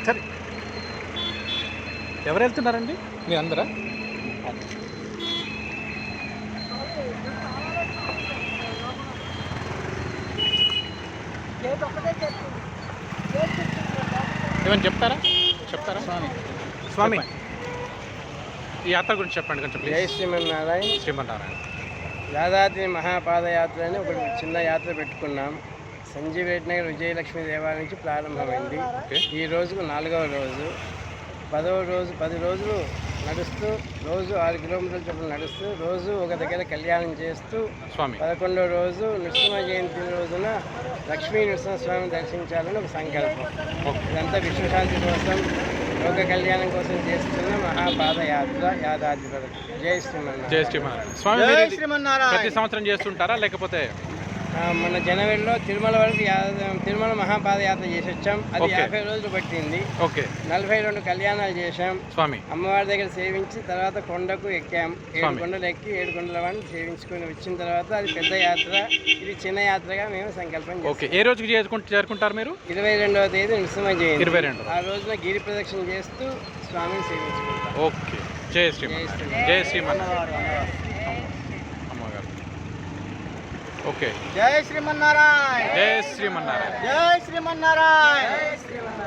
సరే, ఎవరు వెళ్తున్నారండి? మీ అందరా? ఏమని చెప్తారా? స్వామి ఈ యాత్ర గురించి చెప్పండి కొంచెం ప్లీజ్. జై శ్రీమన్నారాయణ. శ్రీమన్నారాయణ యాదాద్రి మహాపాదయాత్ర అని ఒక చిన్న యాత్ర పెట్టుకున్నాం. సంజీవ్ నగర్ విజయలక్ష్మి దేవాలయం నుంచి ప్రారంభమైంది. ఈ రోజుకు 4వ రోజు. 10వ రోజు 10 రోజులు నడుస్తూ రోజు 6 కిలోమీటర్ల చొప్పున నడుస్తూ రోజు ఒక దగ్గర కళ్యాణం చేస్తూ స్వామి 11వ రోజు నృసింహ జయంతి రోజున లక్ష్మీ నృసింహస్వామిని దర్శించాలని ఒక సంకల్పం. ఇదంతా విశ్వశాంతి కోసం, లోక కళ్యాణం కోసం చేస్తున్న మహాపాదయాత్ర యాదాద్రి వరకు. జై శ్రీమన్నారాయణ. జై శ్రీమన్నారాయణ. స్వామి ప్రతి సంవత్సరం చేస్తుంటారా లేకపోతే? మన జనవరిలో తిరుమల వరకు తిరుమల మహాపాదయాత్ర చేసి వచ్చాం. అది 50 రోజులు పట్టింది. 42 కళ్యాణాలు చేశాం. స్వామి అమ్మవారి దగ్గర సేవించి తర్వాత కొండకు ఎక్కాం. 7 కొండలు ఎక్కి 7 కొండల వాడిని సేవించుకొని వచ్చిన తర్వాత అది పెద్ద యాత్ర. ఇది చిన్న యాత్రగా మేము సంకల్పం చేస్తాం. ఏ రోజుకి చేరుకుంటారు మీరు? 22వ తేదీ నృసింహ జయంతి. 22 ఆ రోజున గిరి ప్రదక్షిణ చేస్తూ స్వామిని సేవించుకుంటాం. ఓకే. జై శ్రీమన్నారాయణ. జై శ్రీమన్నారాయణ. ఓకే. జై శ్రీమన్నారాయణ. జై శ్రీమన్నారాయణ. జై శ్రీమన్నారాయణ.